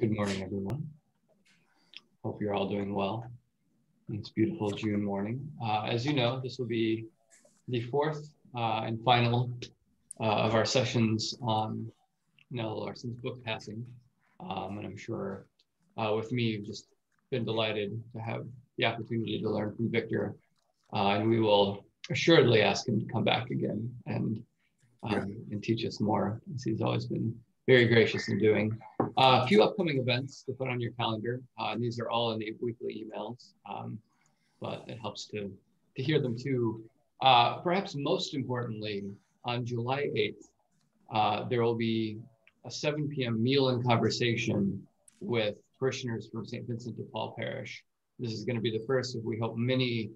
Good morning, everyone. Hope you're all doing well. It's beautiful June morning. As you know, this will be the fourth and final of our sessions on Nella Larsen's book passing. And I'm sure with me, you've just been delighted to have the opportunity to learn from Victor. And we will assuredly ask him to come back again and teach us more, as he's always been very gracious in doing. A few upcoming events to put on your calendar. These are all in the weekly emails, but it helps to hear them too. Perhaps most importantly, on July 8th, there will be a 7 p.m. meal and conversation with parishioners from St. Vincent de Paul Parish. This is going to be the first of, we hope, many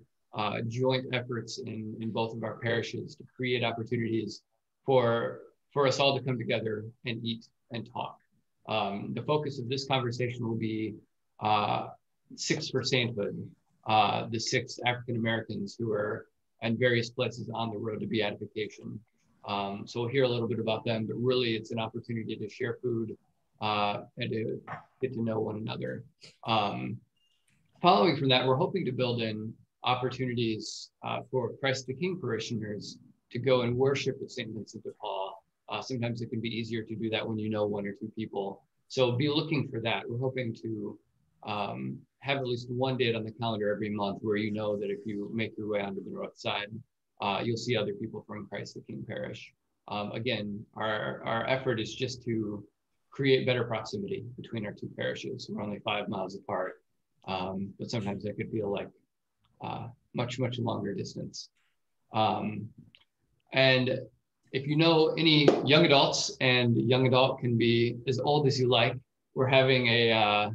joint efforts in both of our parishes to create opportunities for us all to come together and eat and talk. The focus of this conversation will be 6 for sainthood, the 6 African Americans who are in various places on the road to beatification. So we'll hear a little bit about them, but really it's an opportunity to share food and to get to know one another. Following from that, we're hoping to build in opportunities for Christ the King parishioners to go and worship at St. Vincent de Paul. Sometimes it can be easier to do that when you know 1 or 2 people. So be looking for that. We're hoping to have at least one date on the calendar every month where you know that if you make your way onto the north side, you'll see other people from Christ the King Parish. Again, our effort is just to create better proximity between our 2 parishes. We're only 5 miles apart, but sometimes that could feel like much longer distance. And if you know any young adults, and young adult can be as old as you like, we're having a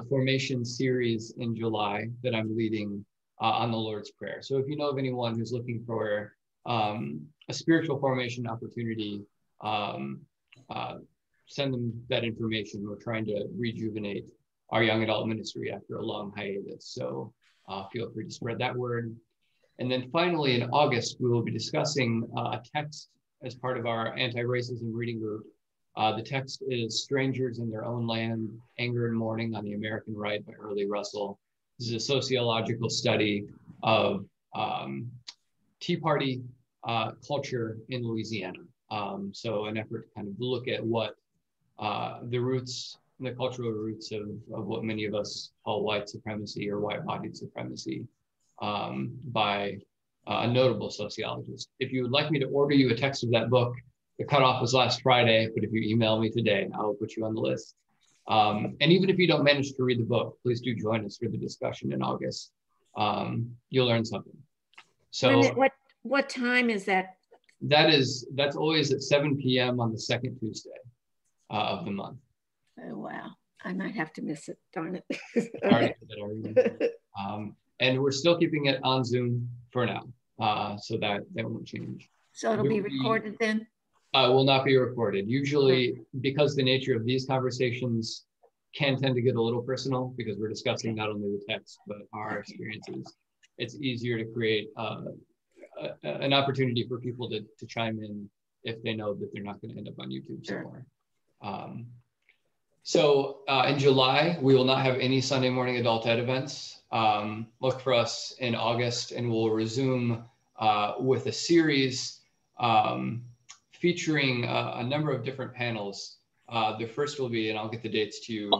formation series in July that I'm leading on the Lord's Prayer. So if you know of anyone who's looking for a spiritual formation opportunity, send them that information. We're trying to rejuvenate our young adult ministry after a long hiatus. So feel free to spread that word. And then finally, in August, we will be discussing a text as part of our anti-racism reading group. The text is Strangers in Their Own Land, Anger and Mourning on the American Right by Early Russell. This is a sociological study of Tea Party culture in Louisiana. So an effort to kind of look at what the roots, the cultural roots of what many of us call white supremacy or white-bodied supremacy by a notable sociologist. If you would like me to order you a text of that book, the cutoff was last Friday, but if you email me today, I'll put you on the list. And even if you don't manage to read the book, please do join us for the discussion in August. You'll learn something. So what time is that? That's always at 7 p.m. on the second Tuesday of the month. Oh, wow. I might have to miss it, darn it. I already did that already. And we're still keeping it on Zoom for now, so that won't change. So it'll be recorded then? Will not be recorded. Usually, because the nature of these conversations can tend to get a little personal because we're discussing not only the text, but our experiences, it's easier to create an opportunity for people to chime in if they know that they're not going to end up on YouTube somewhere. So in July, we will not have any Sunday morning adult ed events. Look for us in August, and we'll resume with a series featuring a number of different panels. The first will be, and I'll get the dates to you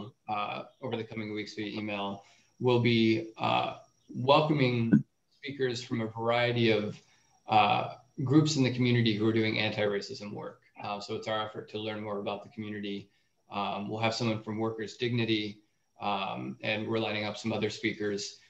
over the coming weeks via email, will be welcoming speakers from a variety of groups in the community who are doing anti-racism work. So it's our effort to learn more about the community. We'll have someone from Workers' Dignity, and we're lining up some other speakers.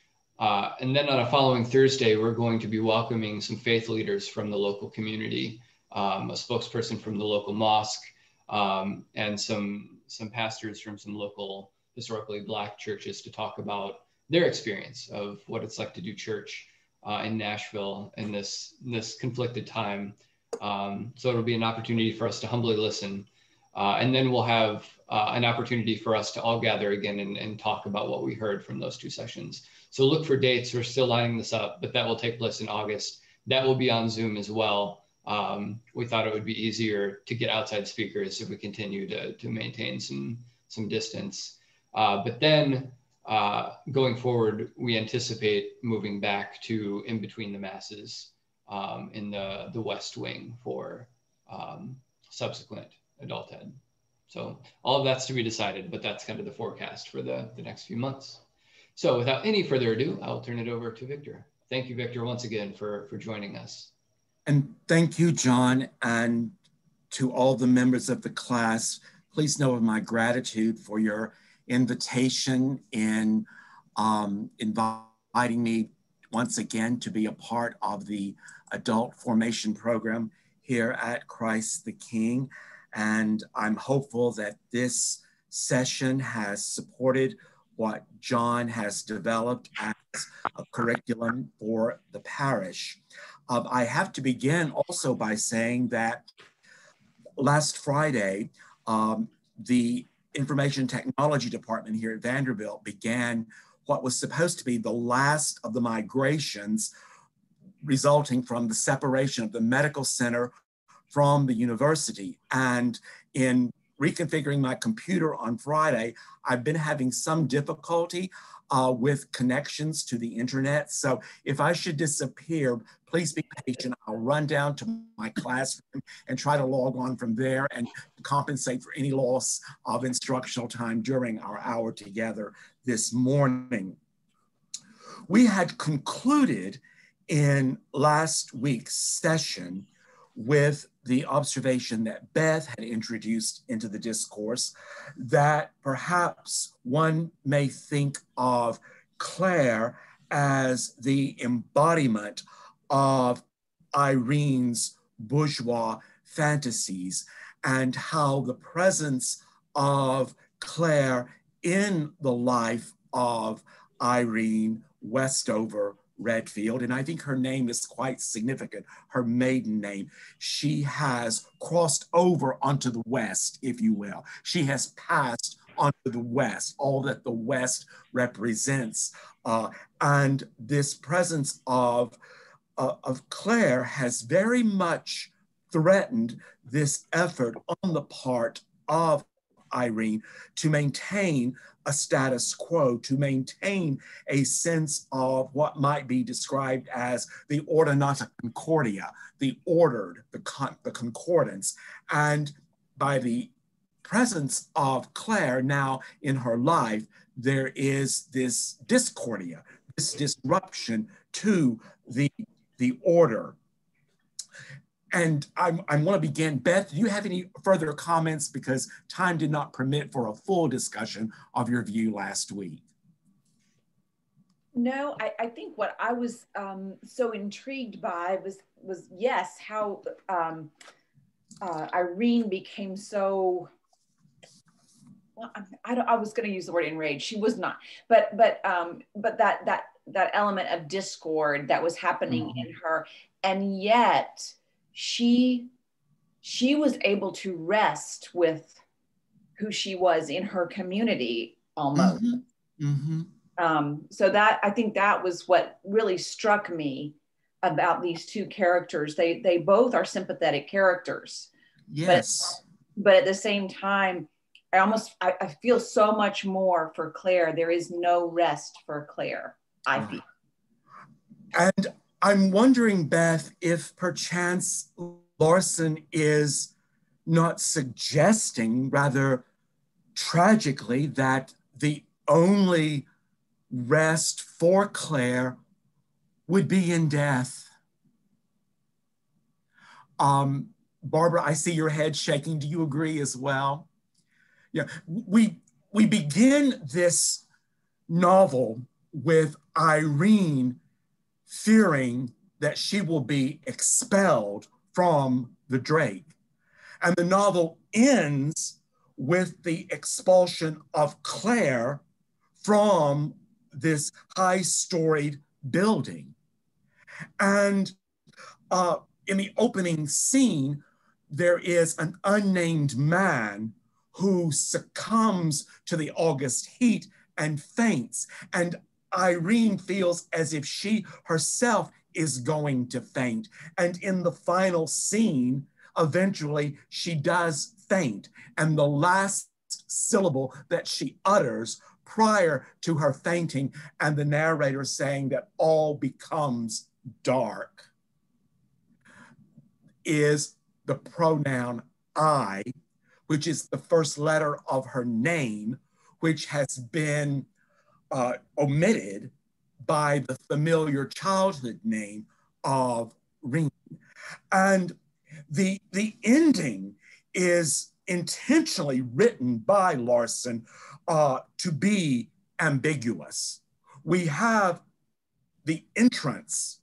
And then on a following Thursday, we're going to be welcoming some faith leaders from the local community, a spokesperson from the local mosque, and some pastors from some local historically Black churches to talk about their experience of what it's like to do church in Nashville in this conflicted time. So it'll be an opportunity for us to humbly listen. And then we'll have an opportunity for us to all gather again and talk about what we heard from those 2 sessions. So look for dates. We're still lining this up, but that will take place in August. That will be on Zoom as well. We thought it would be easier to get outside speakers if we continue to maintain some some distance. But then going forward, we anticipate moving back to in between the masses in the West Wing for subsequent adulthood. So all of that's to be decided, but that's kind of the forecast for the next few months. So without any further ado, I'll turn it over to Victor. Thank you, Victor, once again for joining us. And thank you, John, and to all the members of the class. Please know of my gratitude for your invitation in inviting me once again to be a part of the adult formation program here at Christ the King. And I'm hopeful that this session has supported what John has developed as a curriculum for the parish. I have to begin also by saying that last Friday, the Information Technology Department here at Vanderbilt began what was supposed to be the last of the migrations resulting from the separation of the medical center from the university. And in reconfiguring my computer on Friday, I've been having some difficulty with connections to the internet. So if I should disappear, please be patient. I'll run down to my classroom and try to log on from there and compensate for any loss of instructional time during our hour together this morning. We had concluded in last week's session with the observation that Beth had introduced into the discourse, that perhaps one may think of Claire as the embodiment of Irene's bourgeois fantasies, and how the presence of Claire in the life of Irene Westover Redfield, and I think her name is quite significant, her maiden name. She has crossed over onto the West, if you will. She has passed onto the West, all that the West represents. And this presence of Claire has very much threatened this effort on the part of Irene to maintain a status quo, to maintain a sense of what might be described as the ordinata concordia, the ordered, the concordance. And by the presence of Claire now in her life, there is this discordia, this disruption to the order. And I want to begin. Beth, do you have any further comments? Because time did not permit for a full discussion of your view last week. No, I think what I was so intrigued by was yes, how Irene became so, well, I was going to use the word enraged. She was not, but that element of discord that was happening in her, and yet she was able to rest with who she was in her community almost. So that, I think that was what really struck me about these two characters. They both are sympathetic characters. Yes. But at the same time, I feel so much more for Claire. There is no rest for Claire, I feel. And I'm wondering, Beth, if perchance Larsen is not suggesting, rather tragically, that the only rest for Claire would be in death. Barbara, I see your head shaking. Do you agree as well? Yeah, we begin this novel with Irene fearing that she will be expelled from the Drake. And the novel ends with the expulsion of Claire from this high-storied building. And in the opening scene, there is an unnamed man who succumbs to the August heat and faints. And Irene feels as if she herself is going to faint. And in the final scene, eventually she does faint. And the last syllable that she utters prior to her fainting, and the narrator saying that all becomes dark, is the pronoun I, which is the first letter of her name, which has been omitted by the familiar childhood name of Reen. And the ending is intentionally written by Larsen to be ambiguous. We have the entrance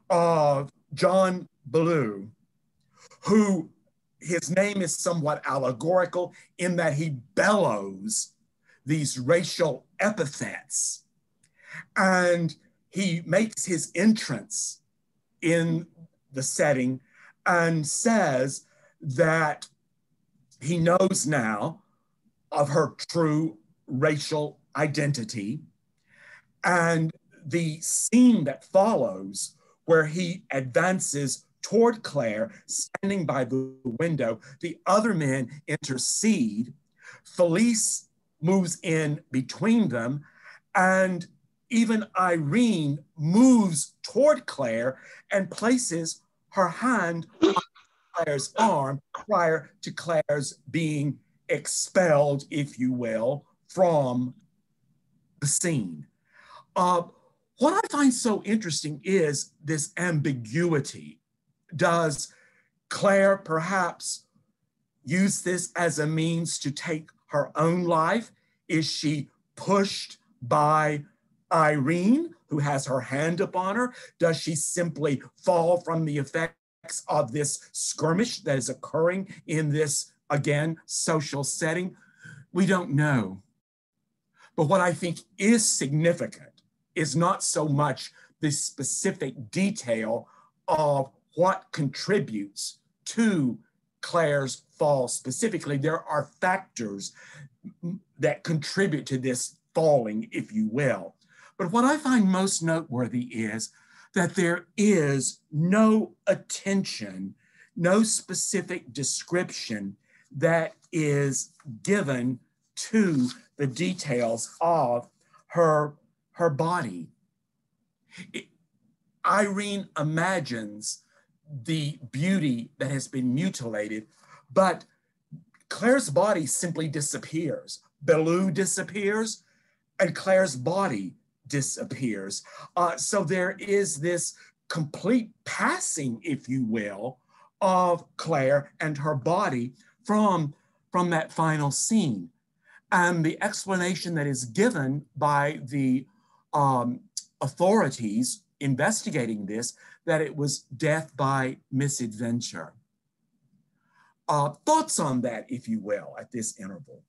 of John Ballou, who his name is somewhat allegorical in that he bellows these racial epithets. And he makes his entrance in the setting and says that he knows now of her true racial identity. And the scene that follows, where he advances toward Claire, standing by the window, the other men intercede, Felice moves in between them, and even Irene moves toward Claire and places her hand on Claire's arm prior to Claire's being expelled, if you will, from the scene. What I find so interesting is this ambiguity. Does Claire perhaps use this as a means to take her own life? Is she pushed by Irene, who has her hand upon her? Does she simply fall from the effects of this skirmish that is occurring in this, again, social setting? We don't know. But what I think is significant is not so much the specific detail of what contributes to Claire's fall specifically. There are factors that contribute to this falling, if you will. But what I find most noteworthy is that there is no attention, no specific description that is given to the details of her body. Irene imagines the beauty that has been mutilated, but Claire's body simply disappears. Ballou disappears, and Claire's body disappears. So there is this complete passing, if you will, of Claire and her body from that final scene. And the explanation that is given by the authorities investigating this, that it was death by misadventure. Thoughts on that, if you will, at this interval?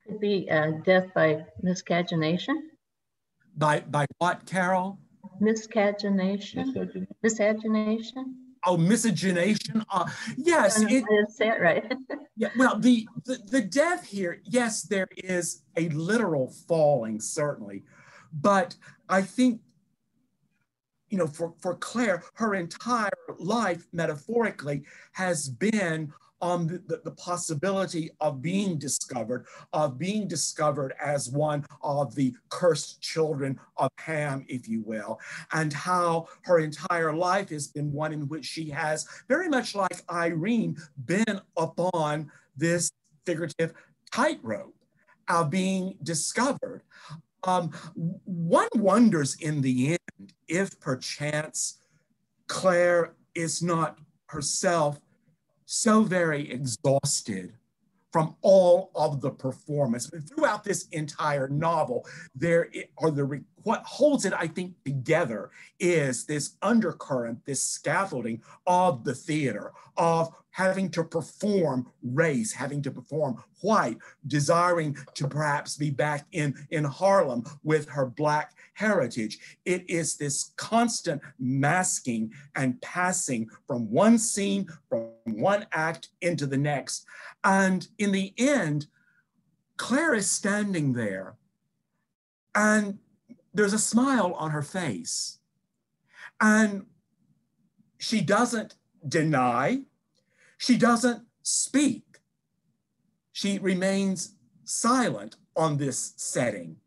Could be death by miscagination. By what, Carol? Miscagination. Miscagination. Oh, miscegenation. Yes, I didn't say it right. Yeah. Well, the death here, yes, there is a literal falling, certainly, but I think, you know, for Claire, her entire life, metaphorically, has been on the possibility of being discovered as one of the cursed children of Ham, if you will, and how her entire life has been one in which she has, very much like Irene, been upon this figurative tightrope of being discovered. One wonders in the end if perchance Claire is not herself so very exhausted from all of the performance. Throughout this entire novel, what holds it, I think, together is this undercurrent, this scaffolding of the theater, of having to perform race, having to perform white, desiring to perhaps be back in Harlem with her Black heritage. It is this constant masking and passing from one scene, from one act into the next. And in the end, Claire is standing there and there's a smile on her face. And she doesn't deny. She doesn't speak. She remains silent on this setting.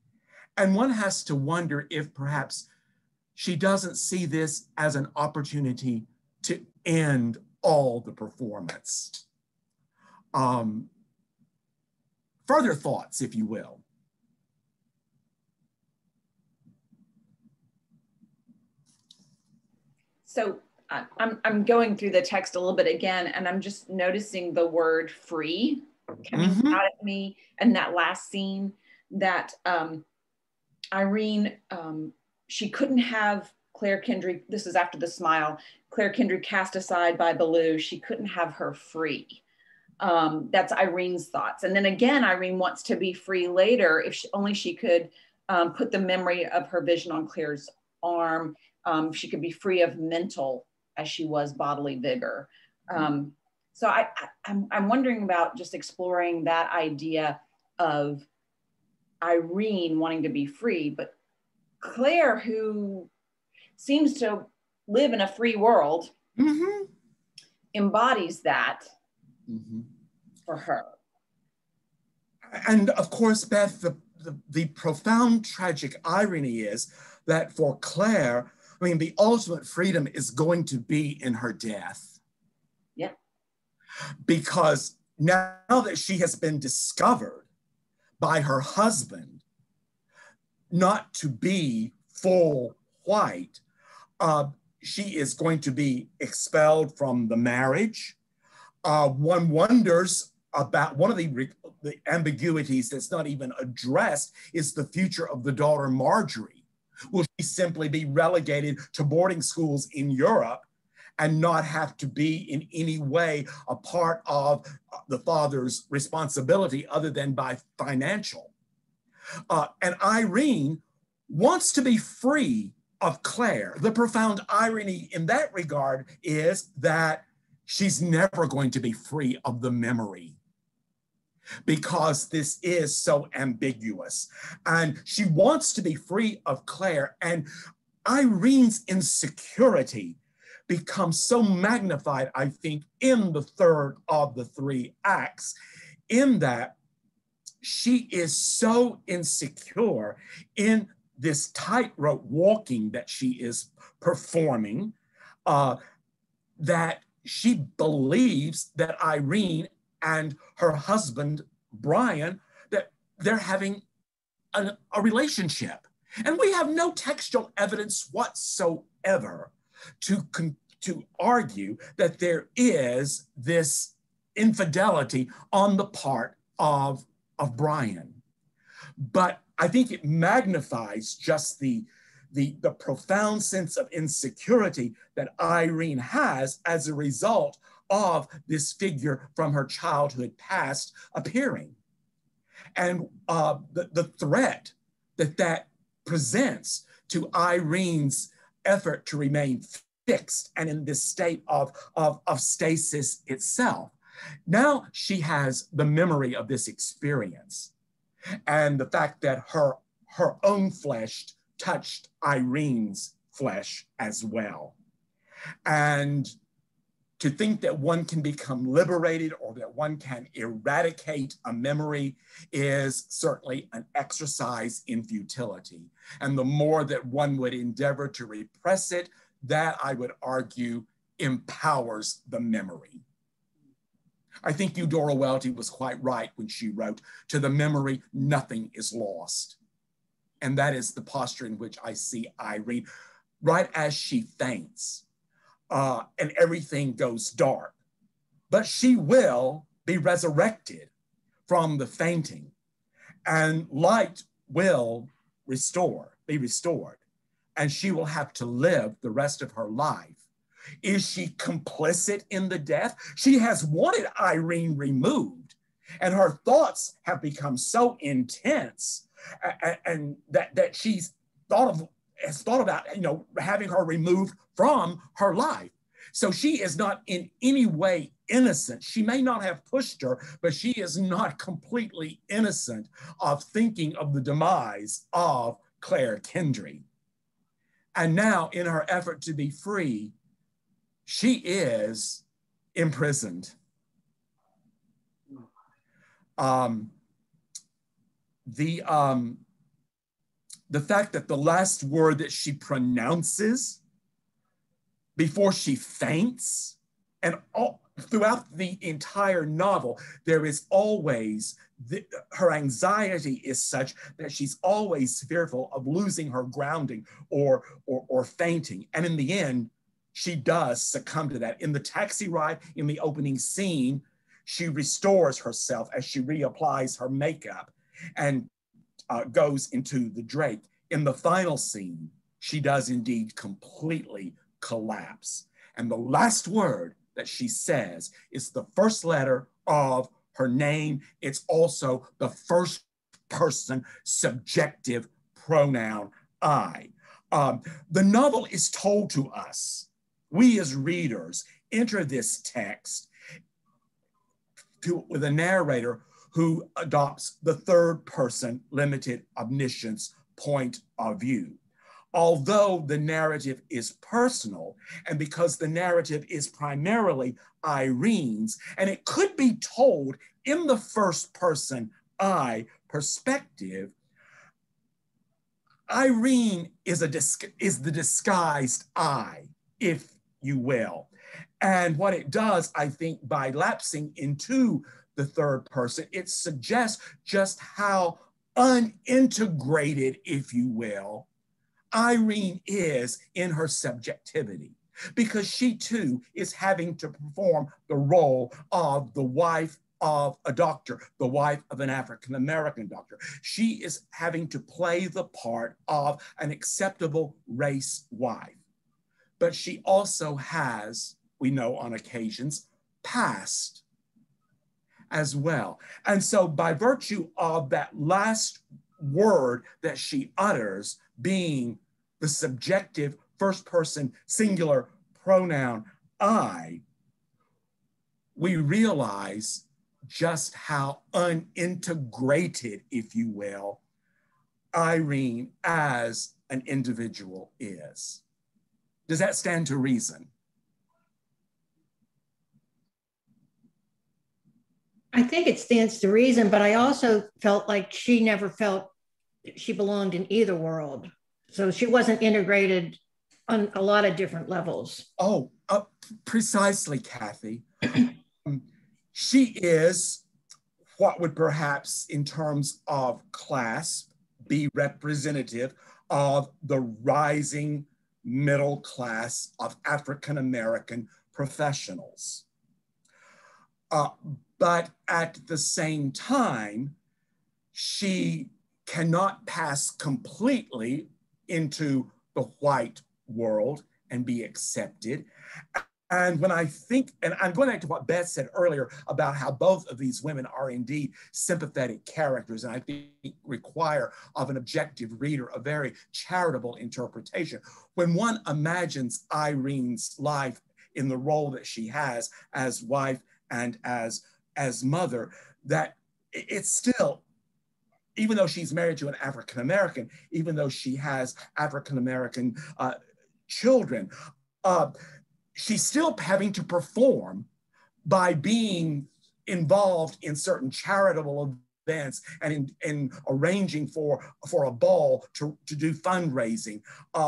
And one has to wonder if perhaps she doesn't see this as an opportunity to end all the performance. Further thoughts, if you will. So I'm going through the text a little bit again, and I'm just noticing the word free coming out at me. And that last scene that Irene, she couldn't have Claire Kendry, this is after the smile, Claire Kendry cast aside by Baloo, she couldn't have her free. That's Irene's thoughts. And then again, Irene wants to be free later if only she could put the memory of her vision on Claire's arm. She could be free of mental as she was bodily vigor. So I'm wondering about just exploring that idea of Irene wanting to be free, but Claire, who seems to live in a free world, embodies that for her. And of course, Beth, the profound tragic irony is that for Claire, I mean, the ultimate freedom is going to be in her death. Yeah. Because now that she has been discovered by her husband not to be full white, she is going to be expelled from the marriage. One wonders about one of the ambiguities that's not even addressed is the future of the daughter Marjorie. Will she simply be relegated to boarding schools in Europe and not have to be in any way a part of the father's responsibility other than by financial? And Irene wants to be free of Claire. The profound irony in that regard is that she's never going to be free of the memory, because this is so ambiguous. And she wants to be free of Claire, and Irene's insecurity becomes so magnified, I think, in the third of the three acts, in that she is so insecure in this tightrope walking that she is performing, that she believes that Irene and her husband, Brian, that they're having a relationship. And we have no textual evidence whatsoever to argue that there is this infidelity on the part of Brian. But I think it magnifies just the profound sense of insecurity that Irene has as a result of this figure from her childhood past appearing. And the threat that presents to Irene's effort to remain fixed and in this state of stasis itself. Now she has the memory of this experience and the fact that her own flesh touched Irene's flesh as well. And to think that one can become liberated or that one can eradicate a memory is certainly an exercise in futility. And the more that one would endeavor to repress it, that I would argue empowers the memory. I think Eudora Welty was quite right when she wrote, "To the memory, nothing is lost." And that is the posture in which I see Irene, right as she faints. And everything goes dark. But she will be resurrected from the fainting, and light will be restored, and she will have to live the rest of her life. Is she complicit in the death? She has wanted Irene removed, and her thoughts have become so intense, and that she's has thought about, having her removed from her life. So she is not in any way innocent. She may not have pushed her, but she is not completely innocent of thinking of the demise of Claire Kendry. And now, in her effort to be free, she is imprisoned. The fact that the last word that she pronounces before she faints, and throughout the entire novel, there is always, her anxiety is such that she's always fearful of losing her grounding or fainting. And in the end, she does succumb to that. In the taxi ride, in the opening scene, she restores herself as she reapplies her makeup and goes into the Drake. In the final scene, she does indeed completely collapse. And the last word that she says is the first letter of her name. It's also the first person subjective pronoun, I. The novel is told to us. We as readers enter this text with a narrator who adopts the third person limited omniscience point of view. Although the narrative is personal, and because the narrative is primarily Irene's, and it could be told in the first person I perspective, Irene is the disguised I, if you will. And what it does, I think, by lapsing into the third person, it suggests just how unintegrated, if you will, Irene is in her subjectivity, because she too is having to perform the role of the wife of a doctor, the wife of an African-American doctor. She is having to play the part of an acceptable race wife. But she also has, we know on occasions, past as well. And so by virtue of that last word that she utters being the subjective first person singular pronoun I, we realize just how unintegrated, if you will, Irene as an individual is. Does that stand to reason? I think it stands to reason, but I also felt like she never felt she belonged in either world. So she wasn't integrated on a lot of different levels. Oh, precisely, Kathy. She is what would perhaps, in terms of class, be representative of the rising middle class of African-American professionals. But at the same time, she cannot pass completely into the white world and be accepted. And when I think, and I'm going back to what Beth said earlier about how both of these women are indeed sympathetic characters, and I think require of an objective reader a very charitable interpretation. When one imagines Irene's life in the role that she has as wife and as mother, that it's still, even though she's married to an African-American, even though she has African-American children, she's still having to perform by being involved in certain charitable events and in arranging for a ball to do fundraising,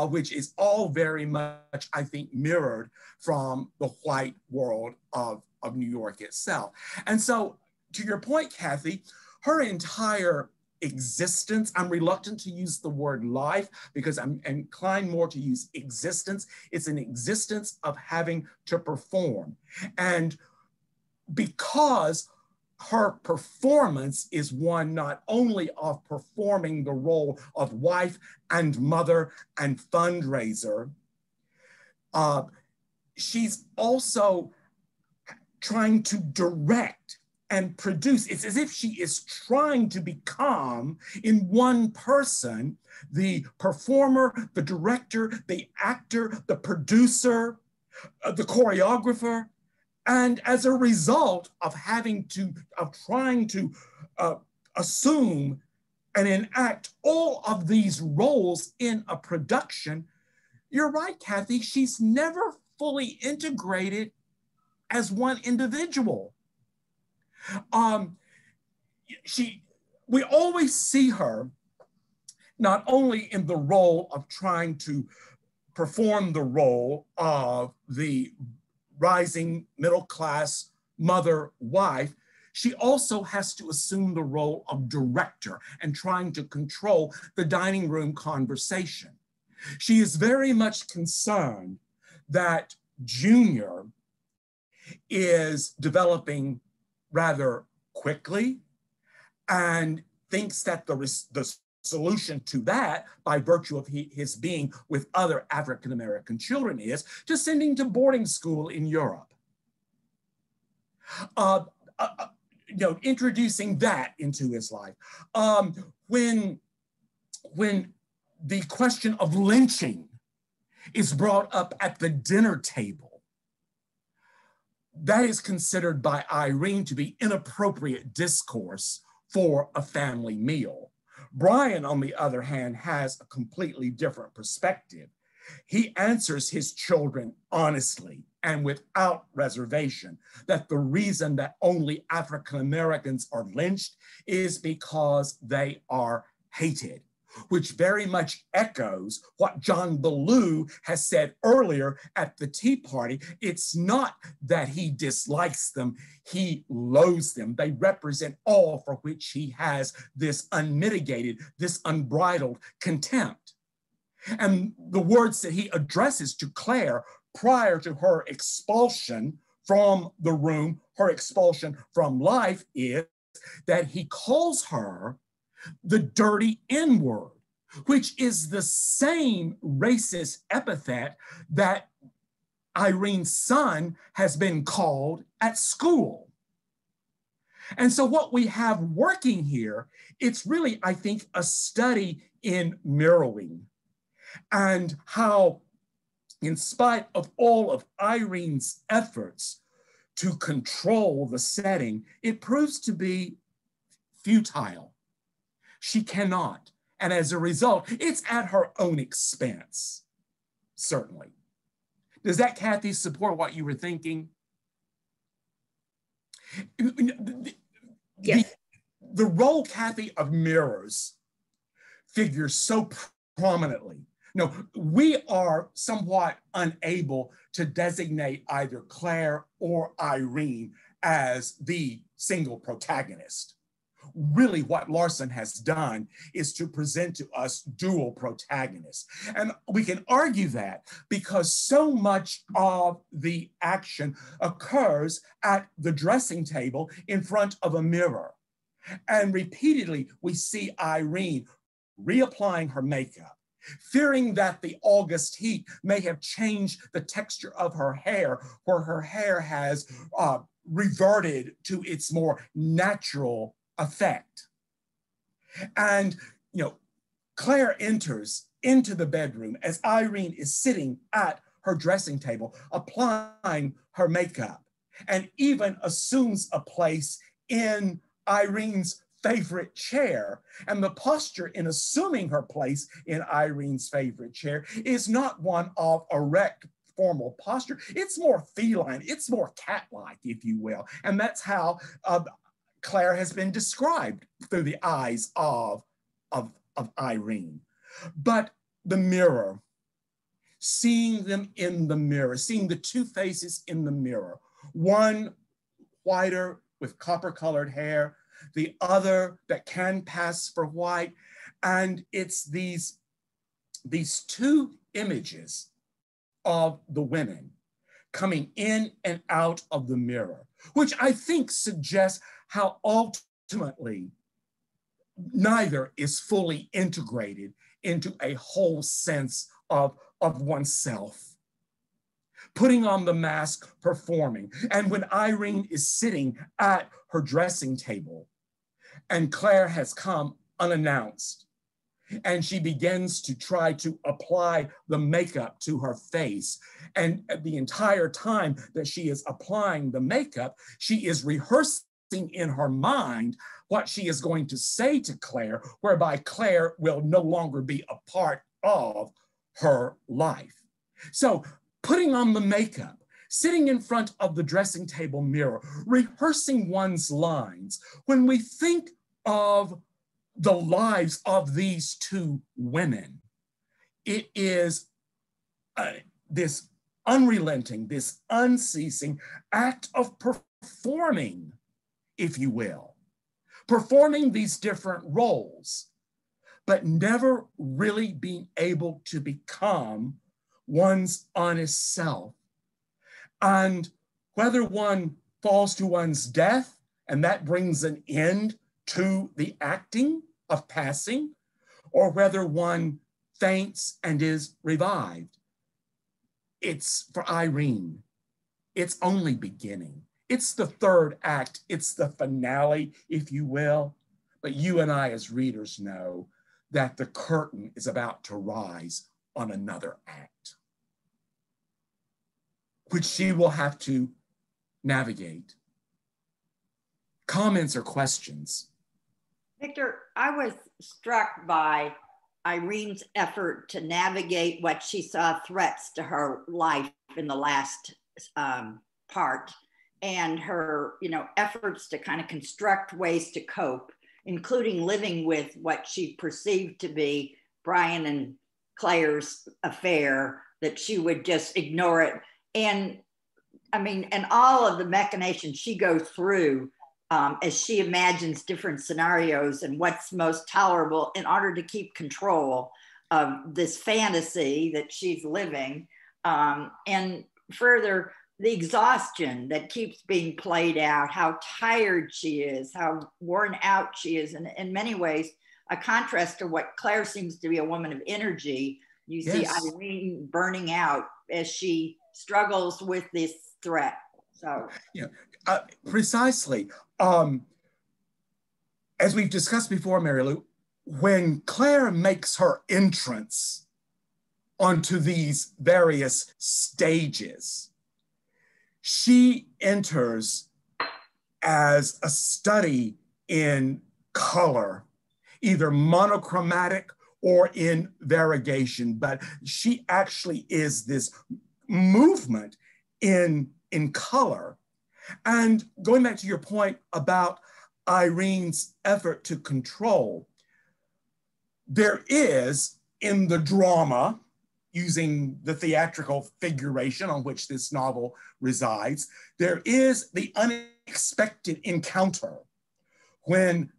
which is all very much, I think, mirrored from the white world of New York itself. And so, to your point, Kathy, her entire existence, I'm reluctant to use the word life because I'm inclined more to use existence. It's an existence of having to perform. And because her performance is one not only of performing the role of wife and mother and fundraiser, she's also trying to direct and produce. It's as if she is trying to become in one person the performer, the director, the actor, the producer, the choreographer. And as a result of trying to assume and enact all of these roles in a production, you're right, Kathy, she's never fully integrated as one individual. We always see her not only in the role of trying to perform the role of the rising middle class mother, wife, she also has to assume the role of director and trying to control the dining room conversation. She is very much concerned that Junior is developing rather quickly and thinks that the solution to that, by virtue of his being with other African-American children, is to send him to boarding school in Europe. Introducing that into his life. When the question of lynching is brought up at the dinner table, that is considered by Irene to be inappropriate discourse for a family meal. Brian, on the other hand, has a completely different perspective. He answers his children honestly and without reservation that the reason that only African Americans are lynched is because they are hated, which very much echoes what John Ballou has said earlier at the Tea Party. It's not that he dislikes them, he loathes them. They represent all for which he has this unmitigated, this unbridled contempt. And the words that he addresses to Claire prior to her expulsion from the room, her expulsion from life, is that he calls her the dirty N-word, which is the same racist epithet that Irene's son has been called at school. And so what we have working here, it's really, I think, a study in mirroring, and how, in spite of all of Irene's efforts to control the setting, it proves to be futile. She cannot. And as a result, it's at her own expense, certainly. Does that, Kathy, support what you were thinking? Yes. The role, Kathy, of mirrors figures so prominently. No, we are somewhat unable to designate either Claire or Irene as the single protagonist. Really, what Larsen has done is to present to us dual protagonists. And we can argue that because so much of the action occurs at the dressing table in front of a mirror. And repeatedly, we see Irene reapplying her makeup, fearing that the August heat may have changed the texture of her hair, where her hair has reverted to its more natural effect. And, Claire enters into the bedroom as Irene is sitting at her dressing table, applying her makeup, and even assumes a place in Irene's favorite chair. And the posture in assuming her place in Irene's favorite chair is not one of erect formal posture. It's more feline, it's more cat-like, if you will. And that's how Claire has been described through the eyes of Irene. But the mirror, seeing them in the mirror, seeing the two faces in the mirror, one whiter with copper-colored hair, the other that can pass for white. And it's these two images of the women coming in and out of the mirror, which I think suggests how ultimately neither is fully integrated into a whole sense of oneself. Putting on the mask, performing. And when Irene is sitting at her dressing table and Claire has come unannounced, and she begins to try to apply the makeup to her face. And the entire time that she is applying the makeup, she is rehearsing in her mind what she is going to say to Claire, whereby Claire will no longer be a part of her life. So putting on the makeup, sitting in front of the dressing table mirror, rehearsing one's lines. When we think of the lives of these two women, it is this unrelenting, this unceasing act of performing, if you will, performing these different roles, but never really being able to become one's honest self. And whether one falls to one's death, and that brings an end to the acting of passing, or whether one faints and is revived, it's for Irene, it's only beginning. It's the third act, it's the finale, if you will. But you and I as readers know that the curtain is about to rise on another act, which she will have to navigate. Comments or questions? Victor, I was struck by Irene's effort to navigate what she saw threats to her life in the last part, and her, efforts to kind of construct ways to cope, including living with what she perceived to be Brian and Claire's affair, that she would just ignore it. And and all of the machinations she goes through as she imagines different scenarios and what's most tolerable in order to keep control of this fantasy that she's living. And further, the exhaustion that keeps being played out, how tired she is, how worn out she is. And in many ways, a contrast to what Claire seems to be, a woman of energy. You see Irene burning out as she struggles with this threat. So precisely. As we've discussed before, Mary Lou, when Claire makes her entrance onto these various stages, she enters as a study in color, either monochromatic or in variegation, but she actually is this movement in color. And going back to your point about Irene's effort to control, there is in the drama, using the theatrical figuration on which this novel resides, there is the unexpected encounter when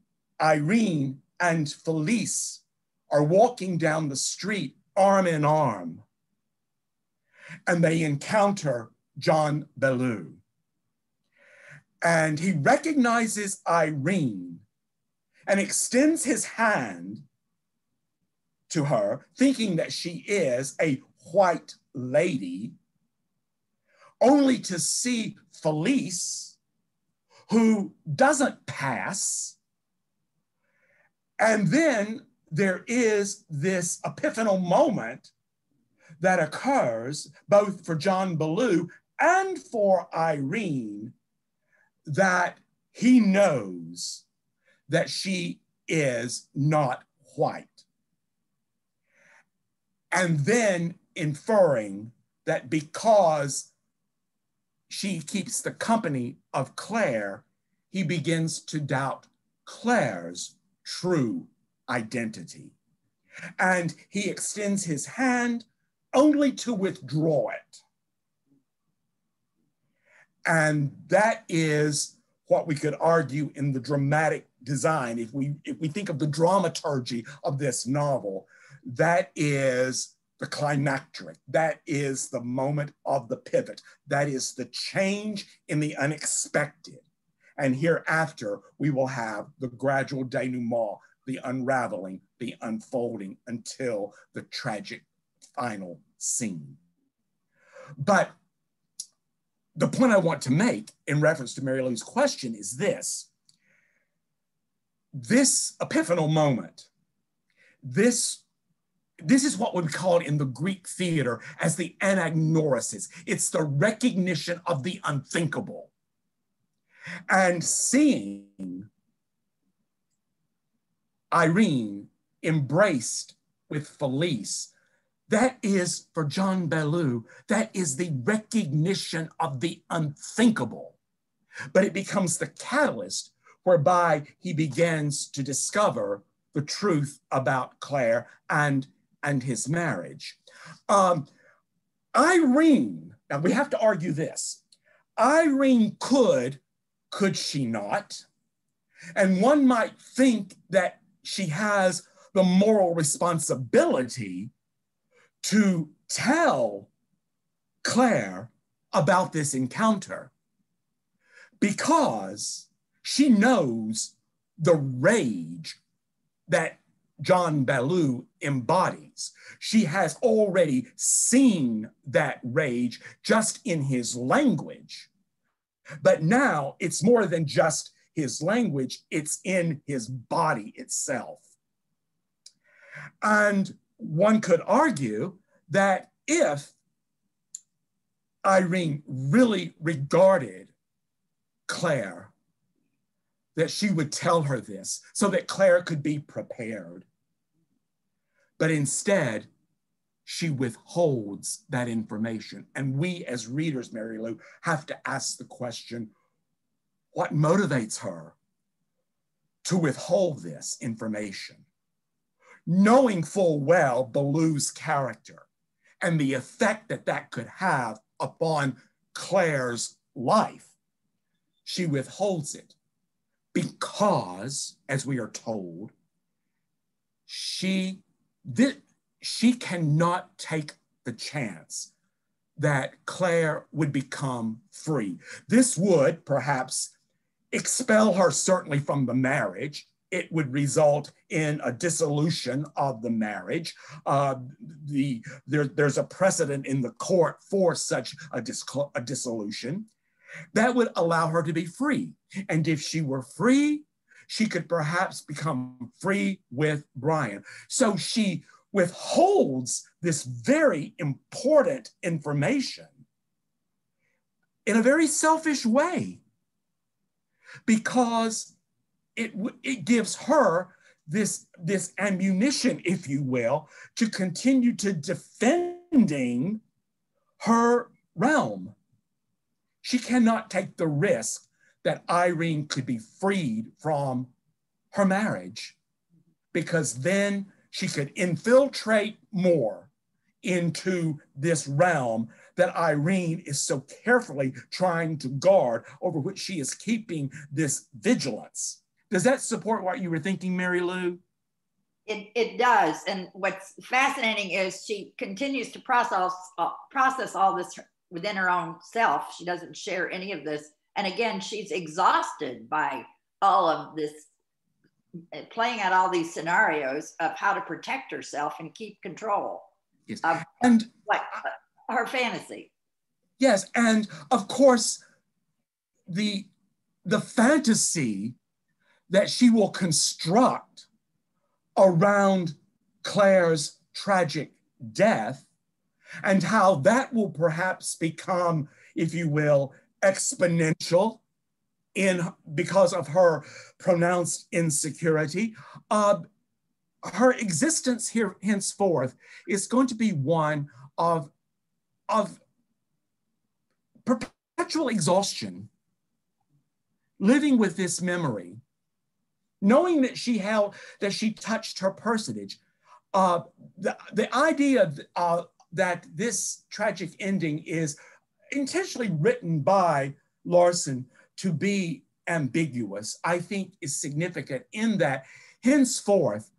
Irene and Felice are walking down the street arm in arm, and they encounter John Ballou. And he recognizes Irene and extends his hand to her, thinking that she is a white lady, only to see Felice, who doesn't pass. And then there is this epiphanal moment that occurs both for John Ballou and for Irene, that he knows that she is not white. And then inferring that because she keeps the company of Claire, he begins to doubt Claire's true identity. And he extends his hand only to withdraw it. And that is what we could argue in the dramatic design. If we think of the dramaturgy of this novel, that is the climacteric. That is the moment of the pivot. That is the change in the unexpected. And hereafter, we will have the gradual denouement, the unraveling, the unfolding until the tragic final scene. But the point I want to make in reference to Mary Lou's question is this. This epiphanal moment, this is what we call it in the Greek theater as the anagnorisis. It's the recognition of the unthinkable. And seeing Irene embraced with Felice, that is, for John Ballou, that is the recognition of the unthinkable. But it becomes the catalyst whereby he begins to discover the truth about Claire and his marriage. Irene, now we have to argue this. Irene could she not? And one might think that she has the moral responsibility to tell Claire about this encounter because she knows the rage that John Ballou embodies. She has already seen that rage just in his language. But now it's more than just his language, it's in his body itself. And one could argue that if Irene really regarded Claire, that she would tell her this so that Claire could be prepared. But instead, she withholds that information. And we as readers, Mary Lou, have to ask the question, what motivates her to withhold this information? Knowing full well Ballou's character and the effect that that could have upon Claire's life, she withholds it because, as we are told, she cannot take the chance that Claire would become free. This would perhaps expel her certainly from the marriage. It would result in a dissolution of the marriage. There's a precedent in the court for such a dissolution that would allow her to be free. And if she were free, she could perhaps become free with Brian. So she withholds this very important information in a very selfish way because it gives her this ammunition, if you will, to continue to defending her realm. She cannot take the risk that Irene could be freed from her marriage because then she could infiltrate more into this realm that Irene is so carefully trying to guard, over which she is keeping this vigilance. Does that support what you were thinking, Mary Lou? It does. And what's fascinating is she continues to process all this within her own self. She doesn't share any of this. And again, she's exhausted by all of this, playing out all these scenarios of how to protect herself and keep control of like her fantasy. Yes, and of course, the fantasy that she will construct around Claire's tragic death and how that will perhaps become, if you will, exponential because of her pronounced insecurity. Her existence here henceforth is going to be one of perpetual exhaustion, living with this memory, knowing that she touched her personage. The idea that this tragic ending is intentionally written by Larsen to be ambiguous, I think is significant in that henceforth,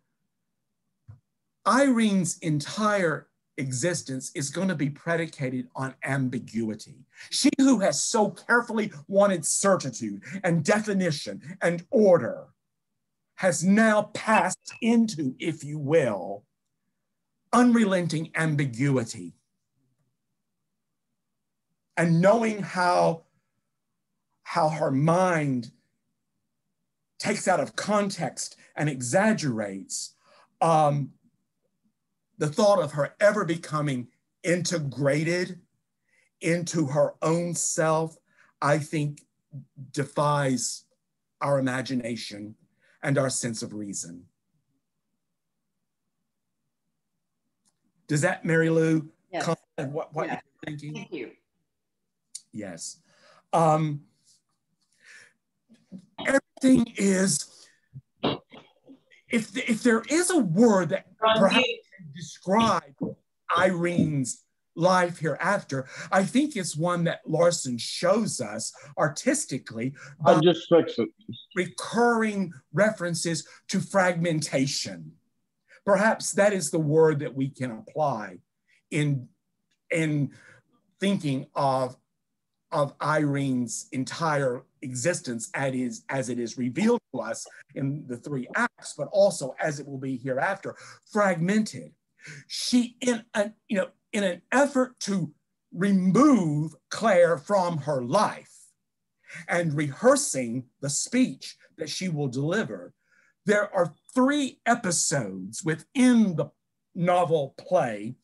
Irene's entire existence is going to be predicated on ambiguity. She who has so carefully wanted certitude and definition and order has now passed into, if you will, unrelenting ambiguity. And knowing how her mind takes out of context and exaggerates the thought of her ever becoming integrated into her own self, I think defies our imagination and our sense of reason. Does that, Mary Lou, Yes. comment what Yes. you're thinking? Thank you. Yes. Everything is, if there is a word that perhaps can describe Irene's life hereafter, I think it's one that Larsen shows us artistically by I'll just fix it. recurring references to fragmentation. Perhaps that is the word that we can apply in thinking of Irene's entire existence as it is revealed to us in the 3 acts, but also as it will be hereafter, fragmented. She, in an effort to remove Claire from her life and rehearsing the speech that she will deliver, there are 3 episodes within the novel play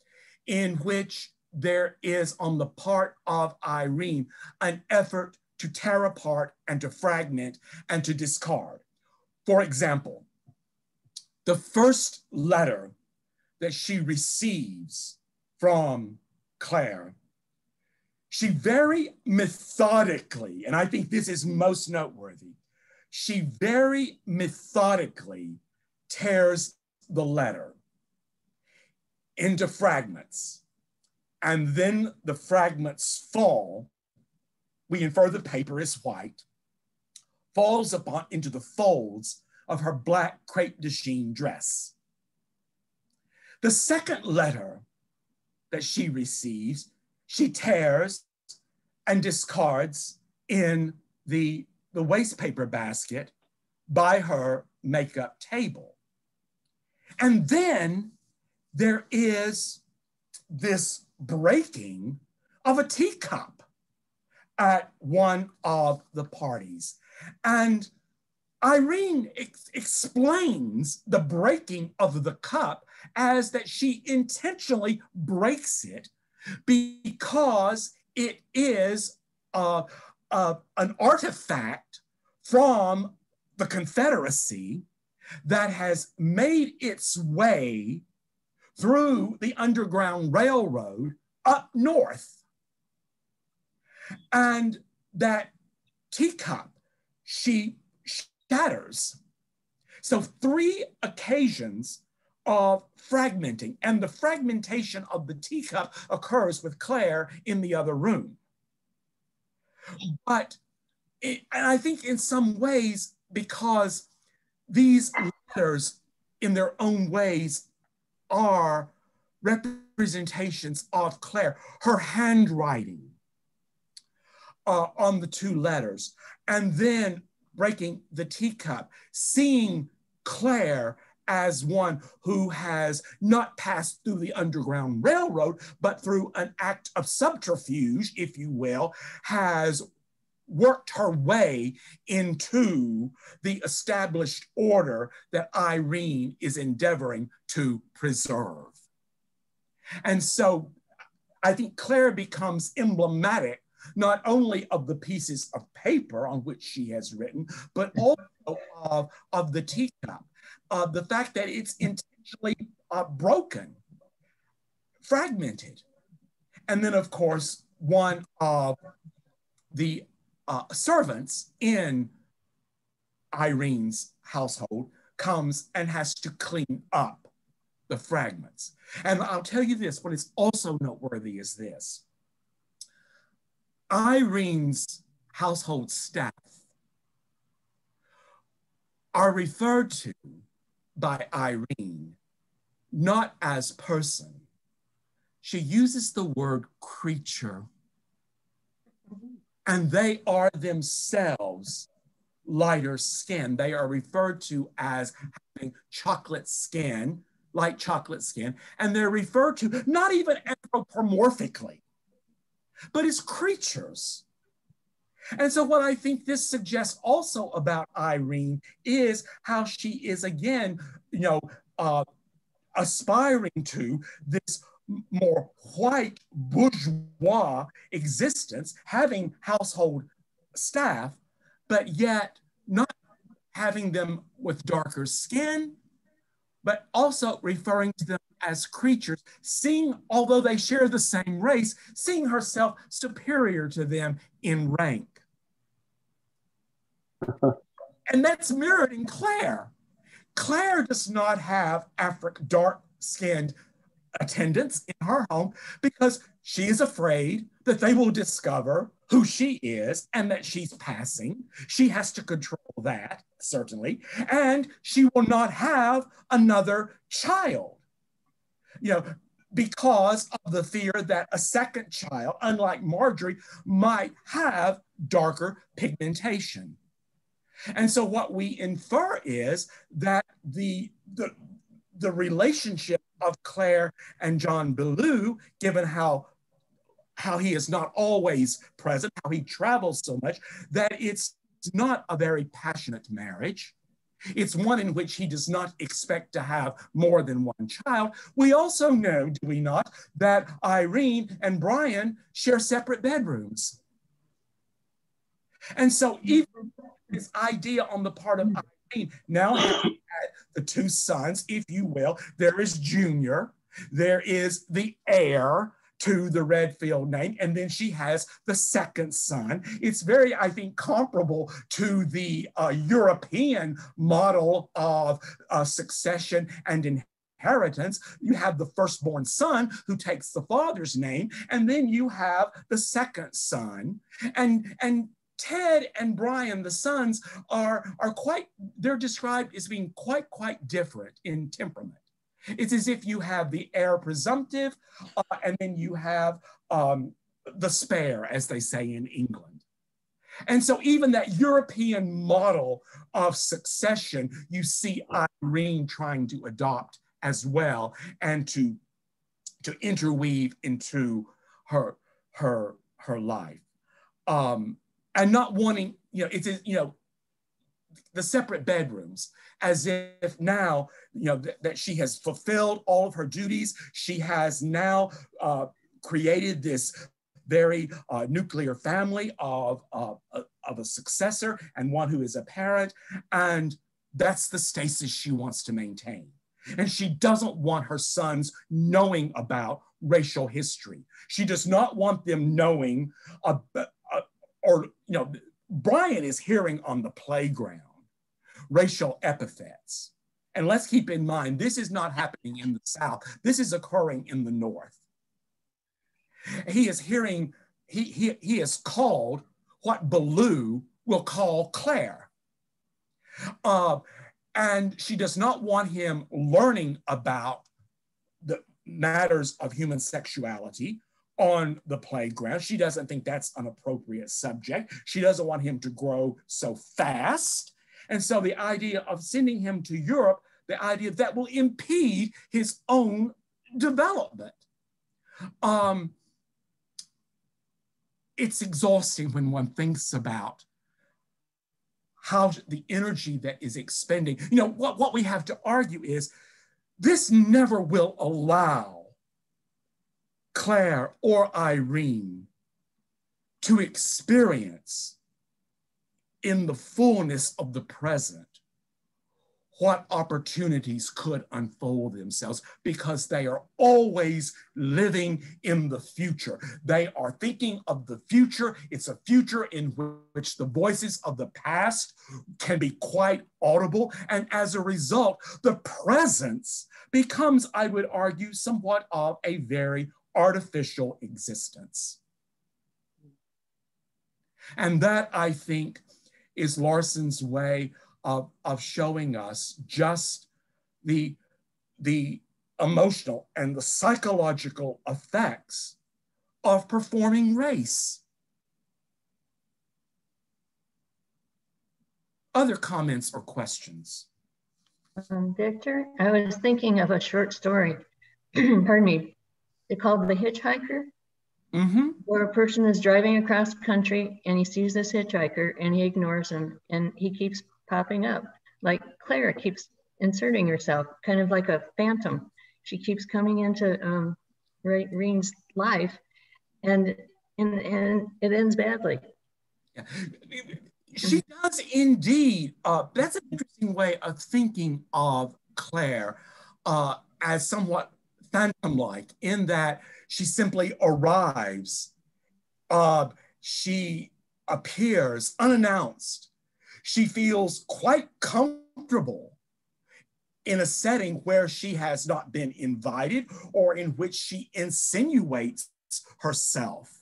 in which there is, on the part of Irene, an effort to tear apart and to fragment and to discard. For example, the first letter that she receives from Claire, she very methodically, and I think this is most noteworthy, she very methodically tears the letter into fragments. And then the fragments fall. We infer the paper is white, falls into the folds of her black crepe de chine dress. The second letter that she receives, she tears and discards in the waste paper basket by her makeup table. And then there is this breaking of a teacup at one of the parties. And Irene explains the breaking of the cup as that she intentionally breaks it because it is an artifact from the Confederacy that has made its way through the Underground Railroad up north. And that teacup, she shatters. So 3 occasions of fragmenting, and the fragmentation of the teacup occurs with Claire in the other room. But and I think in some ways, because these letters in their own ways are representations of Claire, her handwriting on the 2 letters, and then breaking the teacup, seeing Claire as one who has not passed through the Underground Railroad, but through an act of subterfuge, if you will, has worked her way into the established order that Irene is endeavoring to preserve. And so I think Claire becomes emblematic not only of the pieces of paper on which she has written, but also of the teacup, the fact that it's intentionally broken, fragmented. And then, of course, one of the servants in Irene's household comes and has to clean up the fragments. And I'll tell you this, what is also noteworthy is this. Irene's household staff are referred to by Irene not as person. She uses the word creature, and they are themselves lighter skin. They are referred to as having chocolate skin, light chocolate skin, and they're referred to not even anthropomorphically, but as creatures. And so what I think this suggests also about Irene is how she is, again, aspiring to this more white bourgeois existence, having household staff, but yet not having them with darker skin but also referring to them as creatures, seeing, although they share the same race, seeing herself superior to them in rank. And that's mirrored in Claire. Claire does not have dark-skinned attendants in her home because she is afraid that they will discover who she is and that she's passing. She has to control that, certainly, and she will not have another child, because of the fear that a second child, unlike Marjorie, might have darker pigmentation. And so what we infer is that the relationship of Claire and John Ballou, given how he is not always present, how he travels so much, that it's not a very passionate marriage. It's one in which he does not expect to have more than one child. We also know, do we not, that Irene and Brian share separate bedrooms. And so even this idea on the part of Irene, now having had the two sons, if you will, there is Junior, there is the heir to the Redfield name, and then she has the second son. It's very, I think, comparable to the European model of succession and inheritance. You have the firstborn son who takes the father's name, and then you have the second son. And Ted and Brian, the sons, they're described as being quite different in temperament. It's as if you have the heir presumptive, and then you have the spare, as they say in England. And so even that European model of succession, you see Irene trying to adopt as well, and to interweave into her life. And not wanting, the separate bedrooms, as if now, that she has fulfilled all of her duties. She has now created this very nuclear family of a successor and one who is a parent. And that's the stasis she wants to maintain. And she doesn't want her sons knowing about racial history. She does not want them knowing, Brian is hearing on the playground racial epithets. And let's keep in mind, this is not happening in the South. This is occurring in the North. He is hearing, he is called what Ballou will call Claire. And she does not want him learning about the matters of human sexuality on the playground. She doesn't think that's an appropriate subject. She doesn't want him to grow so fast. And so the idea of sending him to Europe, the idea that will impede his own development. It's exhausting when one thinks about how the energy that is expending. What we have to argue is this never will allow Claire or Irene to experience in the fullness of the present what opportunities could unfold themselves, because they are always living in the future. They are thinking of the future. It's a future in which the voices of the past can be quite audible. And as a result, the presence becomes, I would argue, somewhat of a very artificial existence. And that, I think, is Larsen's way of showing us just the emotional and the psychological effects of performing race. Other comments or questions? Victor, I was thinking of a short story, pardon me, it's called The Hitchhiker. Mm-hmm. Where a person is driving across country and he sees this hitchhiker and he ignores him and he keeps popping up. Like Claire keeps inserting herself, kind of like a phantom. She keeps coming into Rene's life and it ends badly. Yeah. She does indeed. That's an interesting way of thinking of Claire. as somewhat phantom-like in that she simply arrives. She appears unannounced. She feels quite comfortable in a setting where she has not been invited or in which she insinuates herself.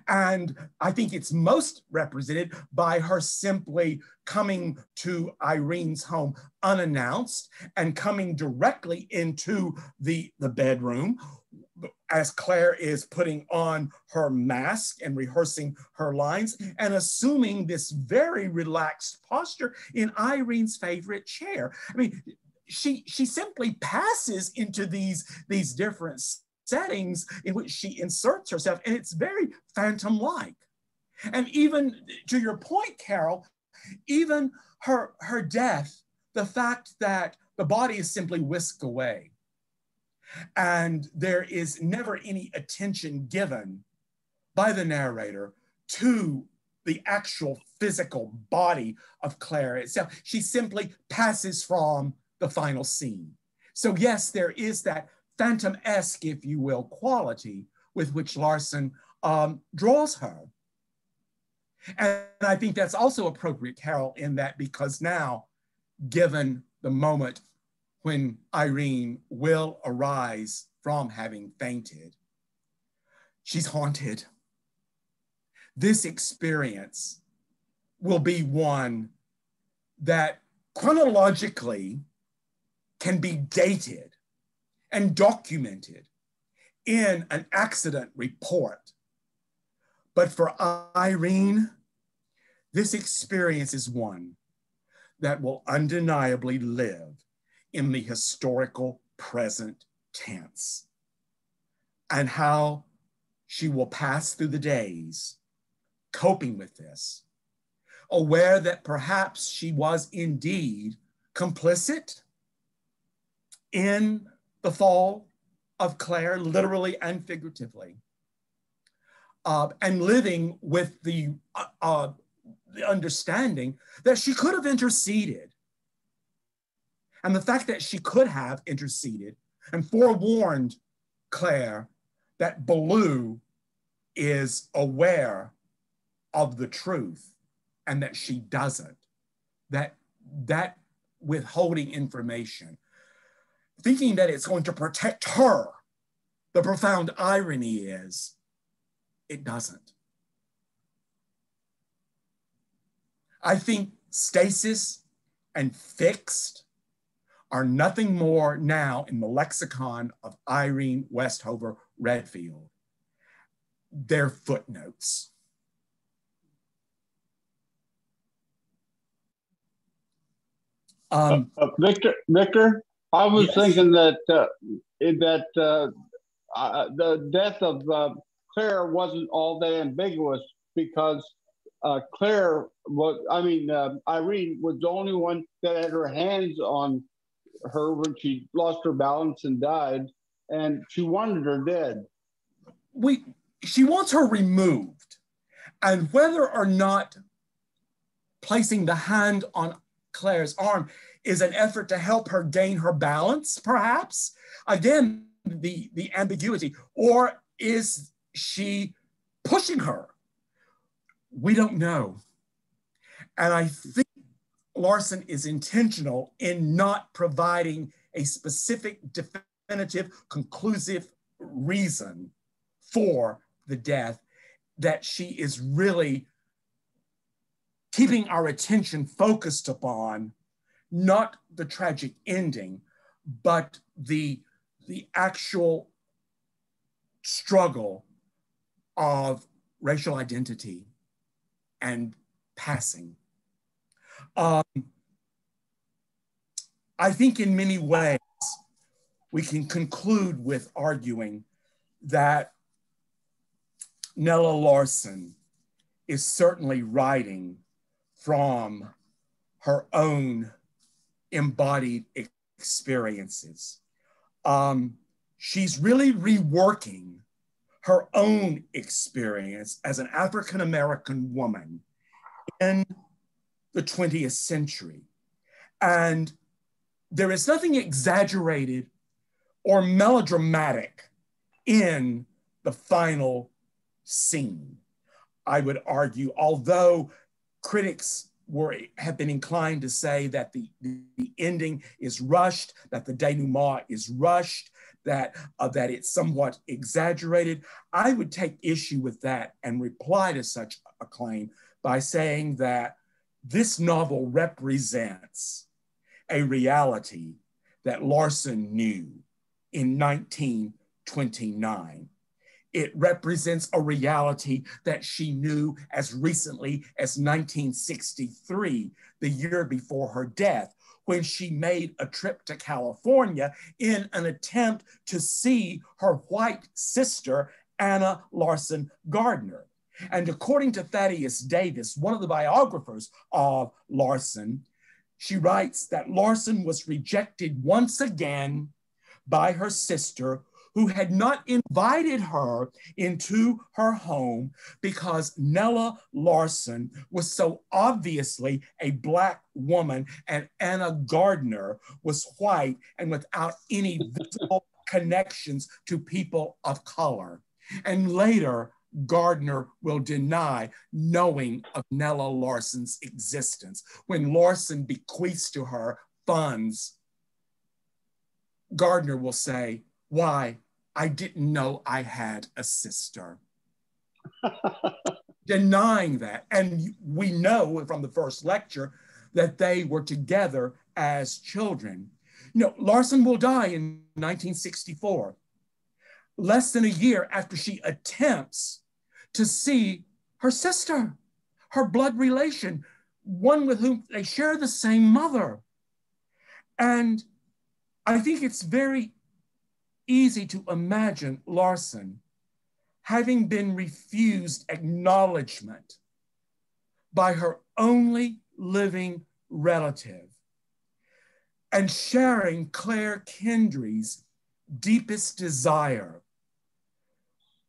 And I think it's most represented by her simply coming to Irene's home unannounced and coming directly into the bedroom as Claire is putting on her mask and rehearsing her lines and assuming this very relaxed posture in Irene's favorite chair. I mean, she simply passes into these different settings in which she inserts herself, and it's very phantom-like. And even to your point, Carol, even her death, the fact that the body is simply whisked away and there is never any attention given by the narrator to the actual physical body of Claire itself. She simply passes from the final scene. So yes, there is that phantom-esque, if you will, quality with which Larsen draws her. And I think that's also appropriate, Carol, in that because now, given the moment when Irene will arise from having fainted, she's haunted. This experience will be one that chronologically can be dated and documented in an accident report. But for Irene, this experience is one that will undeniably live in the historical present tense, and how she will pass through the days coping with this, aware that perhaps she was indeed complicit in the fall of Claire, literally and figuratively, and living with the understanding that she could have interceded. And the fact that she could have interceded and forewarned Claire that Ballou is aware of the truth and that she doesn't, that withholding information, thinking that it's going to protect her, the profound irony is it doesn't. I think stasis and fixed are nothing more now in the lexicon of Irene Westhover Redfield. They're footnotes. Victor, I was yes. thinking that the death of Claire wasn't all that ambiguous because Claire was, Irene was the only one that had her hands on her when she lost her balance and died, and she wanted her dead. She wants her removed, and whether or not placing the hand on Claire's arm is an effort to help her gain her balance, perhaps. Again, the ambiguity, or is she pushing her? We don't know. And I think Larsen is intentional in not providing a specific, definitive, conclusive reason for the death, that she is really keeping our attention focused upon not the tragic ending, but the actual struggle of racial identity and passing. I think in many ways, we can conclude with arguing that Nella Larsen is certainly writing from her own embodied experiences. She's really reworking her own experience as an African-American woman in the 20th century. And there is nothing exaggerated or melodramatic in the final scene. I would argue, although critics have been inclined to say that the ending is rushed, that the denouement is rushed, that it's somewhat exaggerated, I would take issue with that and reply to such a claim by saying that this novel represents a reality that Larsen knew in 1929. It represents a reality that she knew as recently as 1963, the year before her death, when she made a trip to California in an attempt to see her white sister, Anna Larsen Gardner. And according to Thaddeus Davis, one of the biographers of Larsen, she writes that Larsen was rejected once again by her sister, who had not invited her into her home because Nella Larsen was so obviously a Black woman and Anna Gardner was white and without any visible connections to people of color. And later, Gardner will deny knowing of Nella Larsen's existence. When Larsen bequeaths to her funds, Gardner will say, "Why, I didn't know I had a sister." Denying that. And we know from the first lecture that they were together as children. You know, Larsen will die in 1964, less than a year after she attempts to see her sister, her blood relation, one with whom they share the same mother. And I think it's very easy to imagine Larsen having been refused acknowledgement by her only living relative and sharing Claire Kendry's deepest desire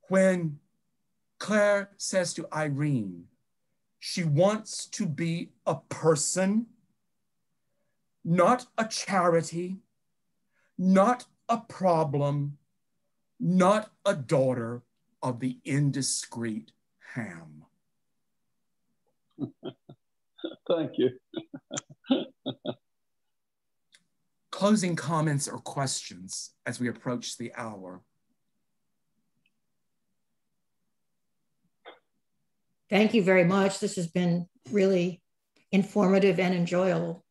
when Claire says to Irene, she wants to be a person, not a charity, not a problem, not a daughter of the indiscreet Ham. Thank you. Closing comments or questions as we approach the hour. Thank you very much. This has been really informative and enjoyable.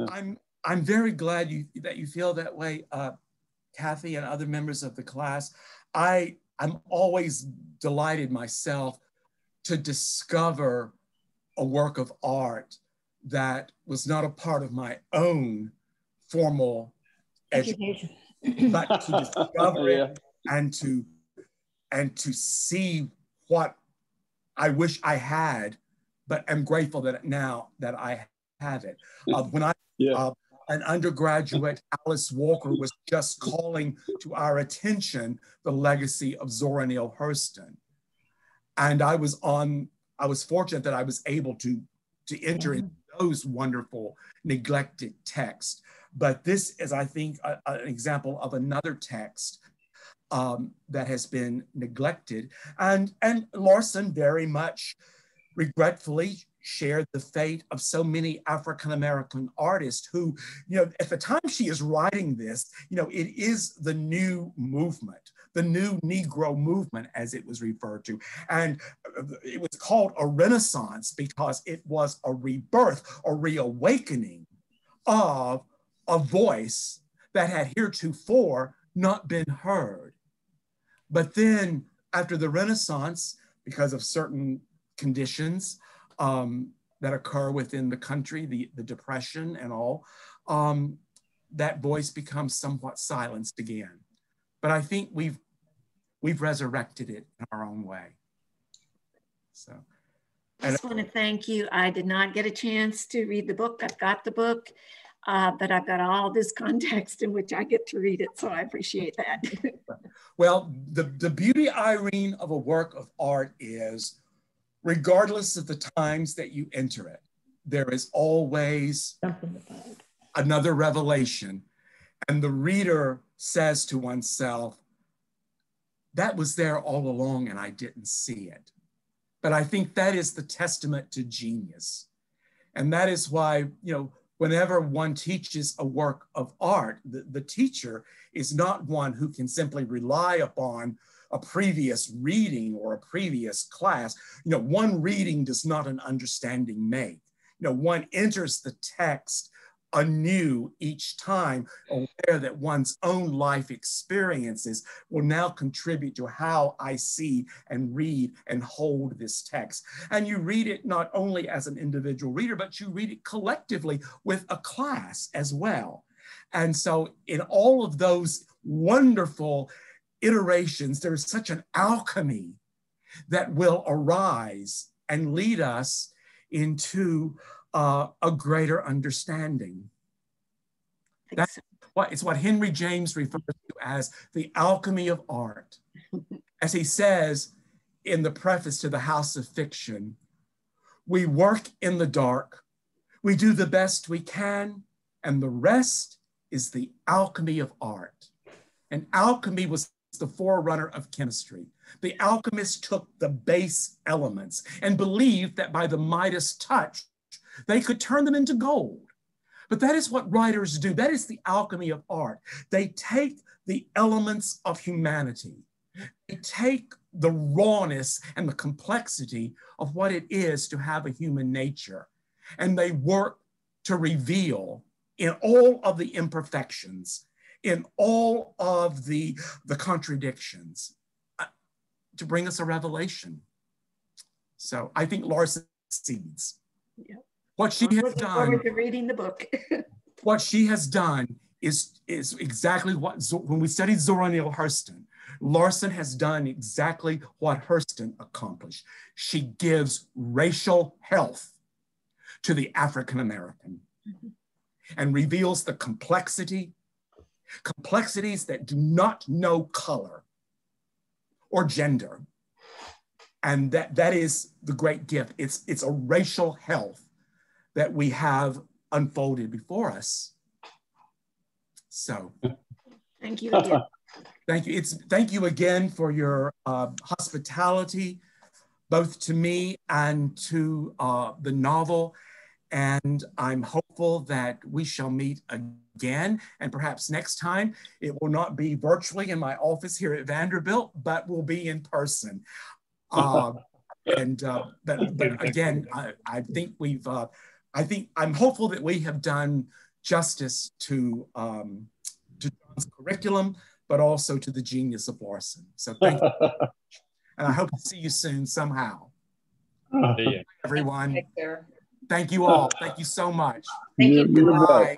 I'm very glad that you feel that way, Kathy and other members of the class. I'm always delighted myself to discover a work of art that was not a part of my own formal education, but to discover it and to see what I wish I had, but I'm grateful that now that I have it. When an undergraduate, Alice Walker, was just calling to our attention the legacy of Zora Neale Hurston. And I was fortunate that I was able to enter into those wonderful neglected texts. But this is, I think, an example of another text that has been neglected. And Larsen very much regretfully shared the fate of so many African-American artists who, at the time she is writing this, it is the new movement, the new Negro movement, as it was referred to. And it was called a Renaissance because it was a rebirth, a reawakening of a voice that had heretofore not been heard. But then after the Renaissance, because of certain conditions that occur within the country, the Depression and all, that voice becomes somewhat silenced again. But I think we've resurrected it in our own way. So. I just want to thank you. I did not get a chance to read the book. I've got the book, but I've got all this context in which I get to read it, so I appreciate that. Well, the beauty, Irene, of a work of art is, regardless of the times that you enter it, there is always another revelation. And the reader says to oneself, that was there all along and I didn't see it. But I think that is the testament to genius. And that is why, you know, whenever one teaches a work of art, the teacher is not one who can simply rely upon a previous reading or a previous class. You know, one reading does not an understanding make. You know, one enters the text anew each time, aware that one's own life experiences will now contribute to how I see and read and hold this text. And you read it not only as an individual reader, but you read it collectively with a class as well. And so in all of those wonderful iterations, there is such an alchemy that will arise and lead us into a greater understanding. That's what Henry James refers to as the alchemy of art. As he says in the preface to The House of Fiction, we work in the dark, we do the best we can, and the rest is the alchemy of art. And alchemy was the forerunner of chemistry. The alchemists took the base elements and believed that by the Midas touch, they could turn them into gold. But that is what writers do. That is the alchemy of art. They take the elements of humanity. They take the rawness and the complexity of what it is to have a human nature. And they work to reveal in all of the imperfections, in all of the contradictions, to bring us a revelation. So I think Larsen succeeds. Yeah. What she has looking done, forward to reading the book. what she has done is exactly what, when we studied Zora Neale Hurston, Larsen has done exactly what Hurston accomplished. She gives racial health to the African American and reveals the complexities that do not know color or gender. And that is the great gift. It's a racial health that we have unfolded before us. So thank you again. Thank you. Thank you again for your hospitality, both to me and to the novel. And I'm hopeful that we shall meet again. And perhaps next time it will not be virtually in my office here at Vanderbilt, but will be in person. But again, I think I'm hopeful that we have done justice to John's curriculum, but also to the genius of Larsen. So thank you. And I hope to see you soon somehow. Everyone. Thank you all. Thank you so much. Thank you. Goodbye.